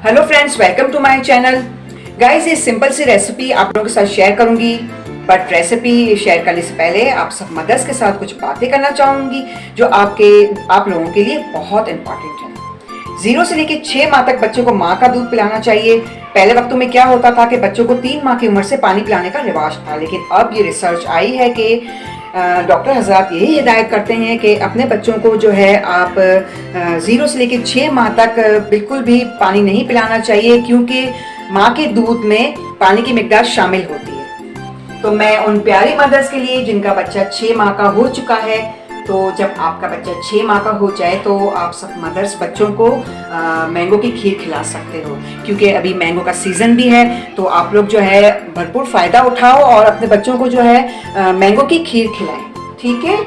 Hello friends, welcome to my channel. Guys, ये simple सी recipe आप लोगों के साथ शेयर करूंगी, बट रेसिपी शेयर करने से पहले आप सब मदर्स के साथ कुछ बातें करना चाहूंगी जो आप लोगों के लिए बहुत इंपॉर्टेंट है। 0 से लेकर 6 माह तक बच्चों को माँ का दूध पिलाना चाहिए। पहले वक्तों में क्या होता था कि बच्चों को 3 माह की उम्र से पानी पिलाने का रिवाज था, लेकिन अब ये रिसर्च आई है कि डॉक्टर हजरात यही हिदायत करते हैं कि अपने बच्चों को जो है आप 0 से लेकर 6 माह तक बिल्कुल भी पानी नहीं पिलाना चाहिए, क्योंकि माँ के दूध में पानी की मिकदार शामिल होती है। तो मैं उन प्यारी मदर्स के लिए जिनका बच्चा 6 माह का हो चुका है, तो जब आपका बच्चा 6 माह का हो जाए तो आप सब मदर्स बच्चों को मैंगो की खीर खिला सकते हो, क्योंकि अभी मैंगो का सीज़न भी है। तो आप लोग जो है भरपूर फ़ायदा उठाओ और अपने बच्चों को जो है मैंगो की खीर खिलाएं, ठीक है।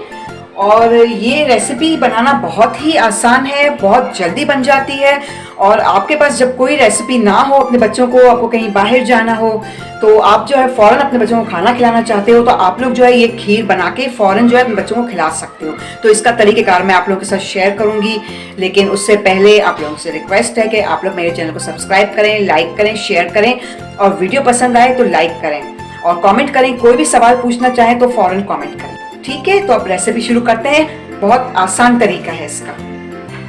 और ये रेसिपी बनाना बहुत ही आसान है, बहुत जल्दी बन जाती है। और आपके पास जब कोई रेसिपी ना हो, अपने बच्चों को, आपको कहीं बाहर जाना हो, तो आप जो है फ़ौरन अपने बच्चों को खाना खिलाना चाहते हो, तो आप लोग जो है ये खीर बना के फ़ौरन जो है अपने बच्चों को खिला सकते हो। तो इसका तरीक़ेकार मैं आप लोगों के साथ शेयर करूंगी, लेकिन उससे पहले आप लोगों से रिक्वेस्ट है कि आप लोग मेरे चैनल को सब्सक्राइब करें, लाइक करें, शेयर करें, और वीडियो पसंद आए तो लाइक करें और कॉमेंट करें। कोई भी सवाल पूछना चाहें तो फ़ौरन कॉमेंट करें, ठीक है। तो अब रेसिपी शुरू करते हैं। बहुत आसान तरीका है इसका।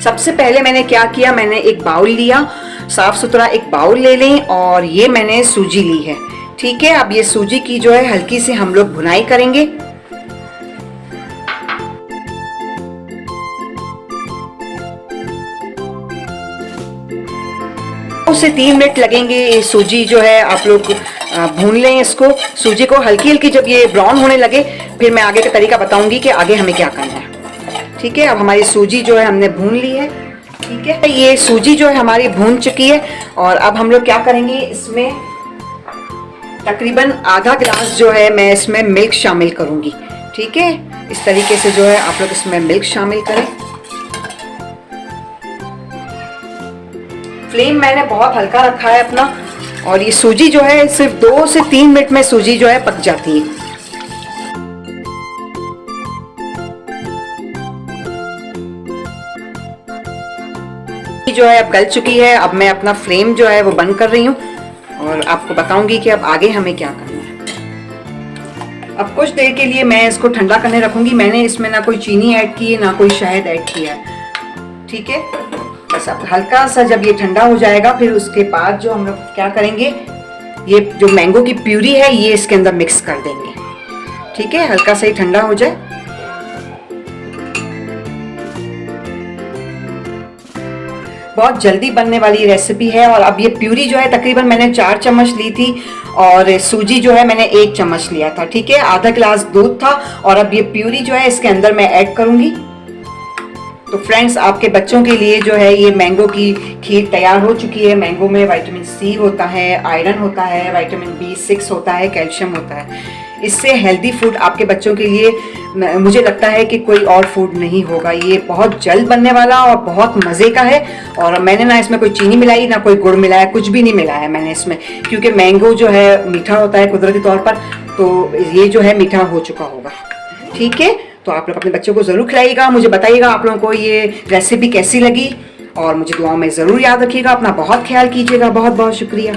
सबसे पहले मैंने क्या किया, मैंने एक बाउल लिया, साफ सुथरा एक बाउल ले लें, और ये मैंने सूजी ली है, ठीक है। अब ये सूजी की जो है हल्की से हम लोग भुनाई करेंगे। 2 से 3 मिनट लगेंगे। सूजी जो है आप लोग भून लें इसको। सूजी को हल्की हल्की जब ये ब्राउन होने लगे, फिर मैं आगे का तरीका बताऊंगी कि आगे हमें क्या करना है, ठीक है। अब हमारी सूजी जो है हमने भून ली है, ठीक है। ये सूजी जो है हमारी भून चुकी है, और अब हम लोग क्या करेंगे, इसमें तकरीबन आधा गिलास जो है मैं इसमें मिल्क शामिल करूंगी, ठीक है। इस तरीके से जो है आप लोग इसमें मिल्क शामिल करें। फ्लेम मैंने बहुत हल्का रखा है अपना, और ये सूजी जो है सिर्फ 2 से 3 मिनट में सूजी जो है पक जाती है। जो है अब गल चुकी है। अब मैं अपना फ्लेम जो है वो बंद कर रही हूँ, और आपको बताऊंगी कि अब आगे हमें क्या करना है। अब कुछ देर के लिए मैं इसको ठंडा करने रखूंगी। मैंने इसमें ना कोई चीनी ऐड की है, ना कोई शहद ऐड किया है, ठीक है। बस अब हल्का सा जब ये ठंडा हो जाएगा, फिर उसके बाद जो हम लोग क्या करेंगे, ये जो मैंगो की प्यूरी है ये इसके अंदर मिक्स कर देंगे, ठीक है। हल्का सा ही ठंडा हो जाए। बहुत जल्दी बनने वाली रेसिपी है। और अब ये प्यूरी जो है तकरीबन मैंने 4 चम्मच ली थी, और सूजी जो है मैंने 1 चम्मच लिया था, ठीक है। आधा गिलास दूध था, और अब ये प्यूरी जो है इसके अंदर मैं ऐड करूंगी। तो फ्रेंड्स, आपके बच्चों के लिए जो है ये मैंगो की खीर तैयार हो चुकी है। मैंगो में विटामिन सी होता है, आयरन होता है, विटामिन B6 होता है, कैल्शियम होता है। इससे हेल्दी फूड आपके बच्चों के लिए मुझे लगता है कि कोई और फूड नहीं होगा। ये बहुत जल्द बनने वाला और बहुत मज़े का है। और मैंने ना इसमें कोई चीनी मिलाई, ना कोई गुड़ मिलाया, कुछ भी नहीं मिलाया मैंने इसमें, क्योंकि मैंगो जो है मीठा होता है कुदरती तौर पर, तो ये जो है मीठा हो चुका होगा, ठीक है। तो आप लोग अपने बच्चों को ज़रूर खिलाइएगा। मुझे बताइएगा आप लोगों को ये रेसिपी कैसी लगी, और मुझे दुआओं में ज़रूर याद रखिएगा। अपना बहुत ख्याल कीजिएगा। बहुत बहुत शुक्रिया।